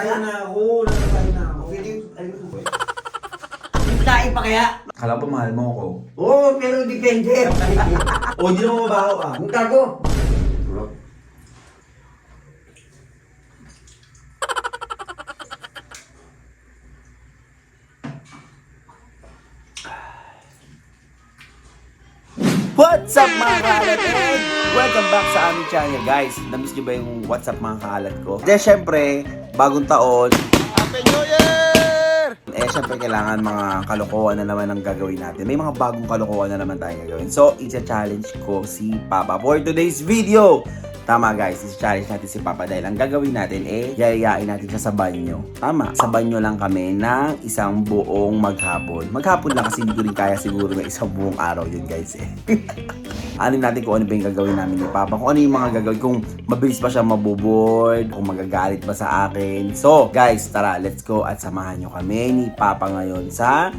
Nakakain na ako. Nakakain na ako. Lain pa kaya? Kala pa mahal mo ako. Oo, pero depende. O, hindi naman mabaho ka. Ang gago. What's up mga kaalat? And welcome back sa aming channel guys. Namiss nyo ba yung what's up mga kaalat ko? Then syempre, bagong taon. Happy New Year! Syempre kailangan mga kalokohan na naman ang gagawin natin. May mga bagong kalokohan na naman tayong gagawin. So, i-challenge ko si Papa for today's video. Tama guys, i-challenge natin si Papa dahil ang gagawin natin yayayain natin siya sa banyo. Tama, sa banyo lang kami ng isang buong maghapon. Maghapon lang kasi hindi ko rin kaya siguro na isang buong araw yun guys Anin natin kung ano ba yung gagawin namin ni Papa. Kung ano yung mga gagawin, kung mabilis ba siya maboboard, kung magagalit ba sa akin. So guys, tara, let's go at samahan nyo kami ni Papa ngayon sa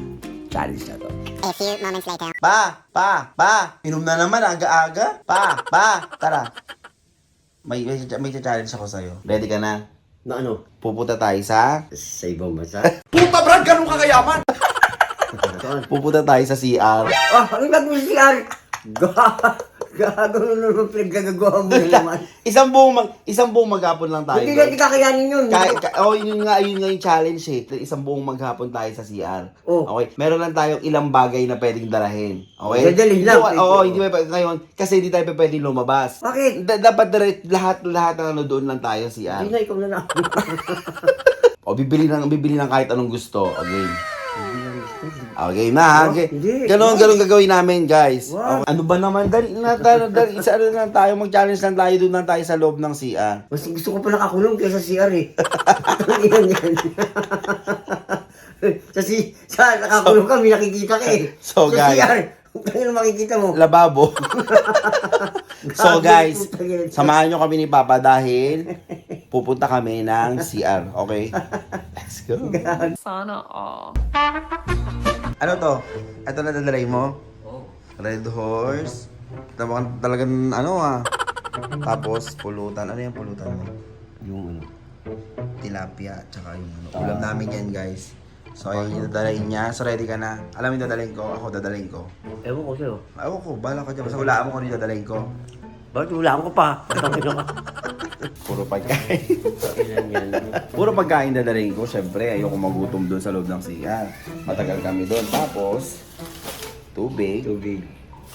challenge na to. A few moments later. Pa! Inom na naman, aga-aga. Pa! Tara. May challenge ako sa'yo. Ready ka na? Na ano? Pupunta tayo sa... Sa ibang bansa? Puta Brad! Ganun ka kayaman! Pupunta tayo sa CR. Ano gagawin si Ari? Gago naman pinagagagawa mo naman. Isang buong maghapon lang tayo. Hindi natin kakayanin yun. Yun nga yung challenge Isang buong maghapon tayo sa CR. Oh. Okay? Meron lang tayong ilang bagay na pwedeng dalahin. Okay? Dadalhin lang. Hindi pa ngayon kasi hindi tayo pwedeng lumabas. Bakit? Dapat lahat na doon lang tayo CR. Hindi na, ikaw na lang. O bibili ng kahit anong gusto. Okay. Okay na ha. Okay. Ganon gagawin namin guys. Wow. Okay. Ano ba naman? Dali isa lang tayo. Mag-challenge lang tayo. Doon lang tayo sa loob ng CR. Mas gusto ko pa nakakulong kaysa CR Tanginan yan. Sa nakakulong ka, may nakikita ka So, sa guys. CR, kaya makikita mo. Lababo. So guys, samahan nyo kami ni Papa dahil pupunta kami ng CR. Okay? Let's go. Sana all. Ano to? Ito na dadalay mo? Oh. Red horse. Talagang Tapos pulutan. Ano yung pulutan mo? Yung ano? Tilapia. Tsaka yung ulam namin yan guys. So ayun yung dadalhin niya. So ready ka na? Alam mo yung dadalhin ko? Ako dadalhin ko. Ewan ko sa'yo. Ewan ko. Bahala ka dyan. Basta hulaan mo kung ano yung dadalhin ko. Bakit wala ko pa? Puro pagkain. Ilan yan? Puro pagkain dadalhin ko. Siyempre, ayoko magutom doon sa loob ng CR. Matagal kami doon. Tapos, tubig. Tubig.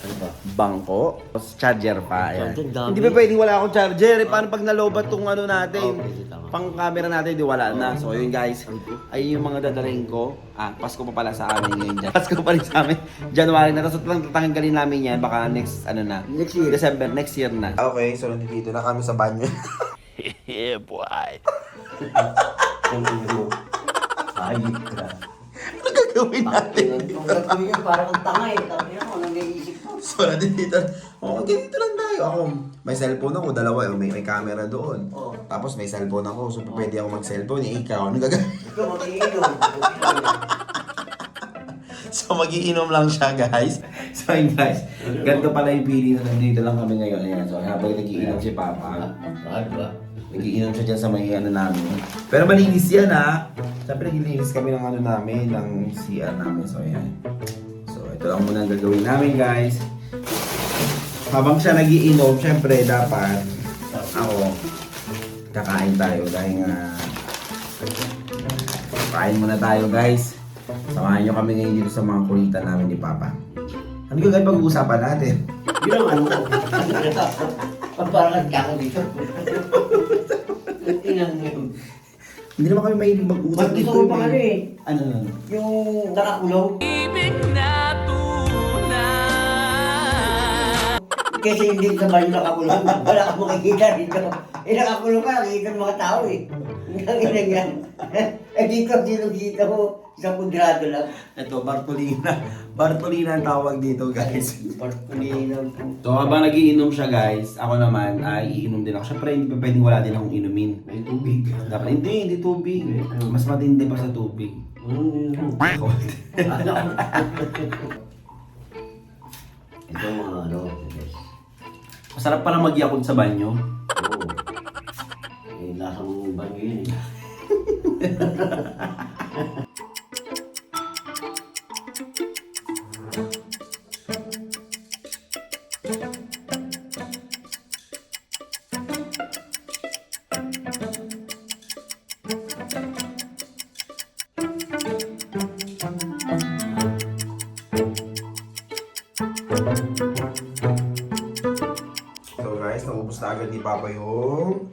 Ano ba? Bangko. Tapos, charger pa. Ayan. Charger, dami. Hindi pa pwedeng wala akong charger. Paano pag nalobat tong ano natin? Okay, tama. Pang camera natin, di wala na. So, yun guys. Ayun yung mga dadalhin ko. Pasko pa pala sa amin ngayon dyan. Pasko pa rin sa amin. January na. Tapos, tatanggalin namin yan. Baka next, Next year. December, next year na. Okay, so nandito na kami sa banyo. Yeah, boy. Ayip ka. Ano gagawin natin? Ang gagawin yun, parang ang tanga Sabi mo, anong naisip mo? So, nandito. Ganito lang tayo. Ako, may cellphone ako, dalawa. May camera doon. Oo. Tapos may cellphone ako. So, pwede ako mag-cellphone. Ikaw, ano gagawin? Ikaw, mag-iinom. So, magiinom lang siya, guys. So, yun, guys. Ganito pala yung pili na nandito lang kami ngayon. Ayan. So, habang nagiinom si Papa, Ano ba? nagiinom siya dyan sa may ano namin. Pero malinis yan, ha? Siyempre, naglilinis kami ng ano namin, ng CR namin. So, ayan. So, ito lang muna ang gagawin namin, guys. Habang siya nagiinom, siyempre, dapat ako, kakain tayo dahil nga kain muna tayo, guys. Samahan nyo kami ngayon dito sa mga kulitan namin ni Papa. Ano yung guys pag-uusapan natin? Yun ang ano ko. Parang nagkako dito. Inang yun. Hindi naman kami mahilig mag-usap Ba't gusto ko pa ano Ano? Yung nakakulong. Ibig na tunay. Kasi hindi sa bayo nakakulong. Wala ka makikita dito. Nakakulong ka, nakikita ng mga tao Ang ina yan. Dito, sinugita ko. Sa kudrado lang. Ito, Bartolina. Bartolina ang tawag dito, guys. Parang So, habang nagiinom siya, guys, ako naman ay iinom din ako. Siyempre, hindi pa pwedeng wala din akong inumin. may tubig. Dapat, hindi tubig. Mas matindi pa sa tubig. Ito mga ano. Masarap pala mag-yakod sa banyo. Oo. Lasang banyo yun Papa yung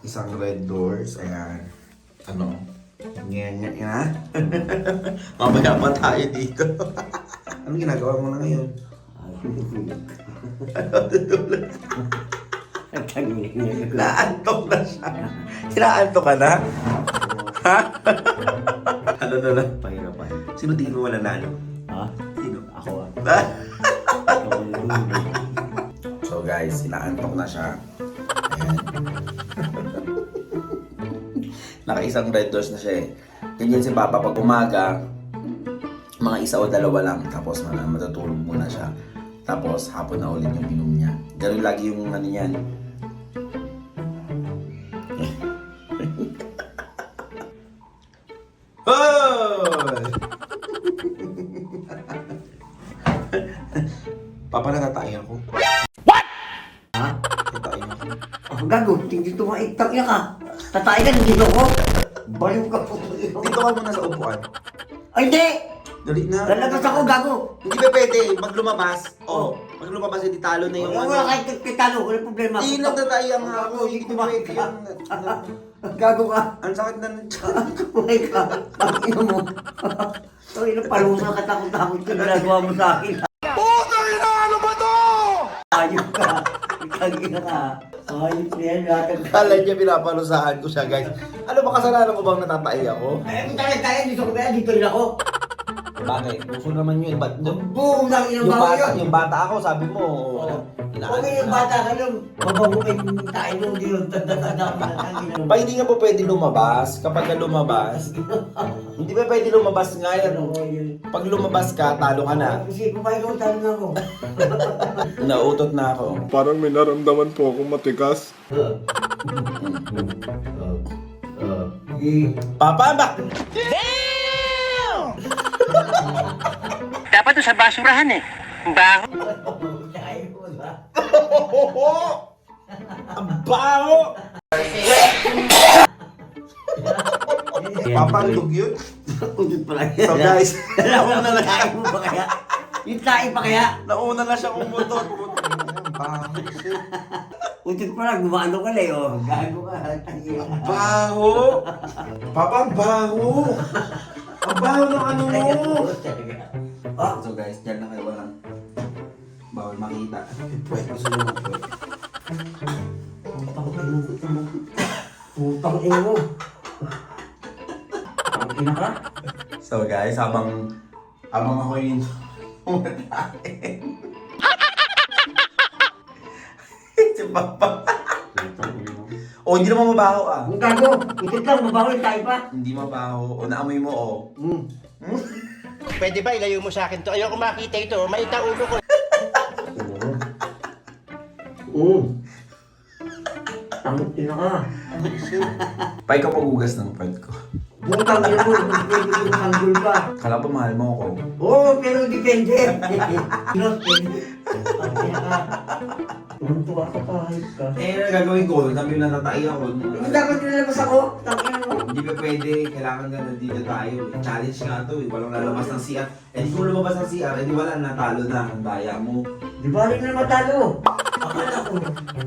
isang red doors. Ayan. Ano? Ganyan ha? Mamaya pa tayo dito. Anong ginagawa mo na ngayon? Naantok na siya. Sinaantok ka na? Ha? Ano na lang? Pahirapan. Sino tingin mo mananalo? Ha? Sino? Ako ah. So guys, sinaantok na siya. Ayan. Nakaisang red doors na siya eh. Ganyan si Papa pag umaga, mga isa o dalawa lang. Tapos matutulog muna siya. Tapos hapon na ulit yung inom niya. Ganun lagi yung ano yan. Hoy! Papa, natatay ako. Ha? Natatay ako. Oh, gago, hindi tumaiktak niya ka. Tatay ka, hindi ko. Baliw ka po. Dito ka muna sa upuan. Ay, hindi! Dali na. Lalabas ako, gago. Hindi ba pwede? Pag lumabas, pag lumabas, hindi talo na yung Wala kahit kitalo, wala problema. Hindi natatay ang Gago, ako. hindi Hindi pwede tumaiktak. yung... Gago ka. Ang sakit na ng tiyan. Tumaik ka. Ang ino mo. Ang ino, palusa ka, takot-takot ka, ginagawa mo sa akin. Putang ina! Ano ba to? Ayop ka. Ikang ina ka. Ayop na yan, lahat ang Kala niya pinapalusahan ko siya, guys. Ano ba kasalanan ko bang natatay ako? Ay, kung tayo, dito ko ba? Dito rin ako. Bakit? Gusto naman yun. Ba't Boom! Nang inang baho yun. yung bata ako, sabi mo. Okay yung bata ka lang. Mabahumay tayo nung yun. Tanda-tanda ka na. Pa hindi nga po pwede lumabas. Kapag ka lumabas, hindi ba pwede lumabas nga yan? Pag lumabas ka, talo ka na. Kasi pumay ko, talo na ako. Nautot na ako. Parang may naramdaman po akong matigas. Papa, bak! Dapat doon sa basurahan eh. Baho. Ang baho! Papa, ang dugyot. Udot pala yan. So guys, Nauna na tayo mo pa kaya? Yung tayo pa kaya? nauna na siya umutot. Ang baho. Udot pala, gumano ka lang oh. Gago ka. Ang baho! Papa, ang baho! Ang baho ng ano mo! Oh, So guys, dyan na kayo walang bawal makita. Pwede gusto nyo mag-pwede. putang ina mo. Ang ina ka? So guys, habang ako yung kumakain. Si Papa. Oh, hindi naman mabaho ah. Ang gago. Ikot lang, mabawal tayo pa. Hindi mabaho. O, naamoy mo oh. Pwede ba ilayo mo sa akin to? Ayoko makita ito. Maita ulo ko. Ang ina ka. Pa, ikaw magugas ng pad ko. Butang ina mo, hindi ko sanggol pa. Kala pa mahal mo ako. Oo, pero depende. Ang ina ka. Tuntua ka pa, hype ka. Eh, gagawin ko. Sabi na natatay ako. Hindi dapat nilalabas ako. Tangina mo. Hindi ba pwede? Kailangan na nandito tayo. Challenge nga to eh. Walang lalabas ng CR. Eh di kung lumabas ng CR, eh di wala, natalo na ang daya mo. Di ba rin na matalo? Akala ko,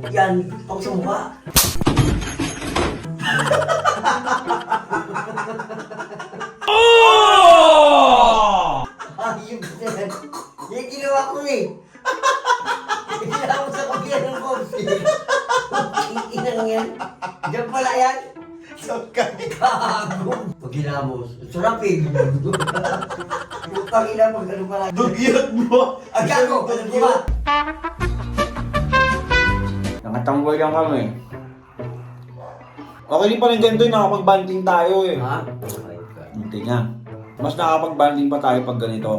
yan, pang sa mukha. Ayun ka na. Yung ginawa ko eh. Ginawa ko sa kabila ng box. Inang yan. Diyan pala yan. So, kami. Gago. Pag ginamos, sarap eh. Putang ina mo, gano'n pala. Dugyot mo! Ang gago, di ba? Nakatanggol lang kami. Okay din pa rin ganito, nakapag-banding tayo eh. Ha? Hindi nga. Mas nakapag-banding pa tayo pag ganito.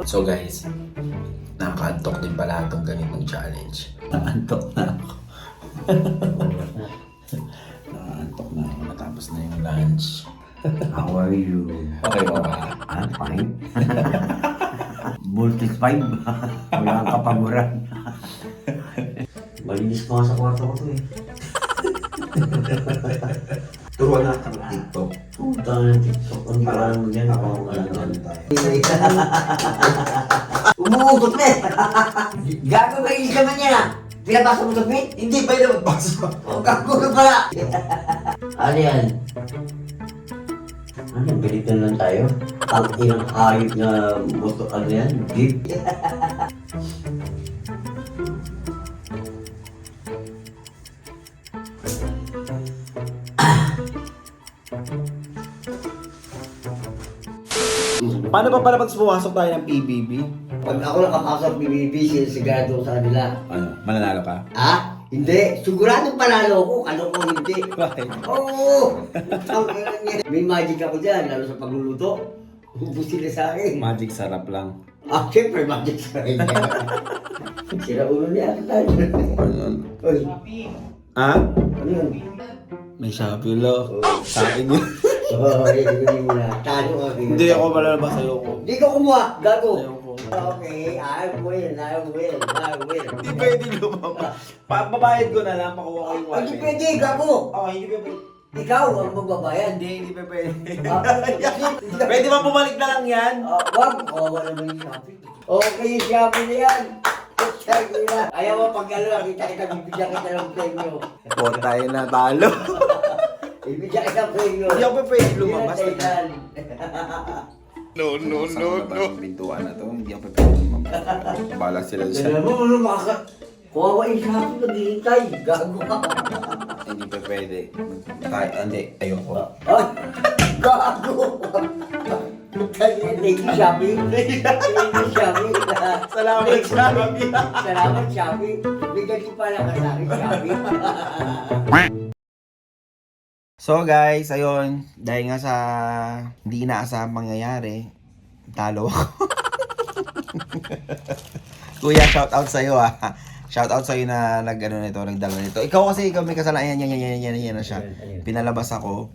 So guys, nakaantok din pala itong ganitong challenge. Nakaantok na ako. Nakaantok na ako. Natapos na yung lunch. How are you? Okay ba ba? I'm fine. Voltage 5. Wala kang kapaguran. Malinis pa nga sa kwarto ko to eh. Turuan natin ng TikTok. Puta na TikTok. Ang parang mo yan. Umuugot na eh. Gago ba yung naman yan ah? Pinabasa mo sa pit? Hindi, pwede magbasa. O, kagulo pala! Ano yan? Ano, balitan lang tayo? Ang inang hayop na moto, ano yan? Jeep? Paano ba pala pag pumasok tayo ng PBB? Pag ako nakapasok BBB, sigurado ko sa kanila. Ano, mananalo ka? Ha? Hindi. Siguradong panalo ko. Ano ko hindi. Bakit? Oo! Ang ina niya. May magic ako dyan, lalo sa pagluluto. Ubus sila sa akin. Magic sarap lang. Ah, siyempre, magic sa akin. Sira ulo niya ako tayo. Oy, Ha? ano yun? May Shopee lo. Sa akin yun. Oo, hindi mo na. Talo ka. Hindi ako malalabas sa'yo ko. Hindi ka kumuha. Gago. Ayaw ko. Okay, I will. Hindi pwede lumabas. Babayad ko na lang, pakuha ko yung wallet. Hindi pwede, gago. Oo, hindi pwede. Ikaw ang magbabayad. Hindi pa pwede. Ah, Pwede ba bumalik na lang yan? wag. Kawawa naman yung shopping. Okay, yung shopping na yan. Shopping na. Ayaw mo pag ano, kita bibigyan kita ng premyo. Po tayo na talo. Bibigyan kita ng premyo. Hindi ako pa pwede lumabas. Yan. No. Pintuan na to, hindi ako pa pwede lumabas. Bala sila Alam mo, ano maka... Kawawa yung shopping, naghihintay. Gago ka. Hindi pa pwede. Hindi, ayoko. Ay, gago. Thank you, Shopee. Thank you, Shopee. Salamat, Shopee. Salamat, Shopee. Bigyan ko pala ka sa akin, Shopee. So guys, ayun, dahil nga sa hindi inaasahang pangyayari, talo ako. Kuya, shout out sa'yo ah. Shout out sa'yo na nagdala nito. Ikaw kasi, ikaw may kasalanan. Yan na siya. Pinalabas ako.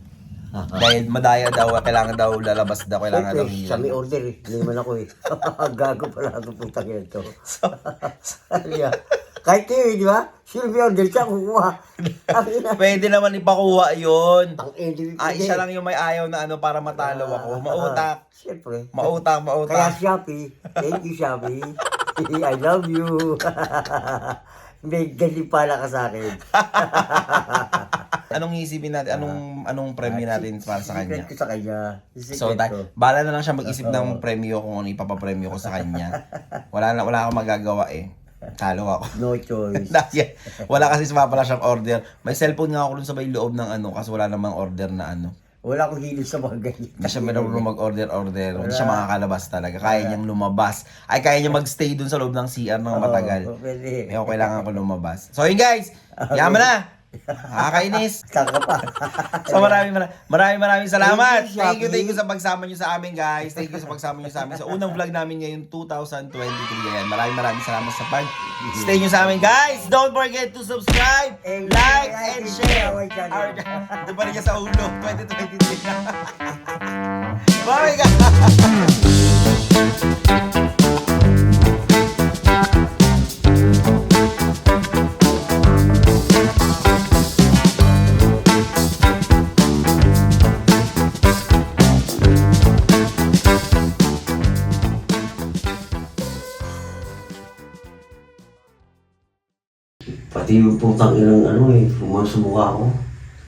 Dahil madaya daw, kailangan daw lalabas daw, kailangan daw Siyempre, sa may order eh. Hindi naman ako eh. Gago pala ako putang ito. Kahit kayo eh, di ba? Sure may order siya, kukuha. Pwede naman ipakuha yun. Ang enemy Siya lang yung may ayaw na ano para matalo ako. Mautak. Siyempre. Mautak. Kaya Shopee, thank you Shopee. I love you. May galing pala ka sa akin. Anong isipin natin? Anong premyo natin para sa kanya? Secret ko sa kanya. So, bala na lang siya mag-isip ng premyo kung ano ipapapremyo ko sa kanya. Wala akong magagawa eh. Talo ako. No choice. Wala kasi pala siyang order. May cellphone nga ako dun sa may loob ng kasi wala namang order na Wala akong hilig sa mga ganyan. Hindi siya marunong mag-order. Hindi siya makakalabas talaga. Kaya niyang lumabas. Kaya niya magstay dun sa loob ng CR ng matagal. Pwede. Kaya kailangan ko lumabas. So yun guys, yaman na! Nakakainis. Kaka pa. So maraming salamat. Thank you, Thank you sa pagsama nyo sa amin guys. Thank you sa pagsama nyo sa amin sa unang vlog namin ngayon 2023. Ayan, maraming salamat sa stay nyo sa amin guys. Don't forget to subscribe, like, and share. Ito pa rin niya sa ulo 2023. Bye guys. Pati yung putang ilang ano eh, pumasok mukha ko.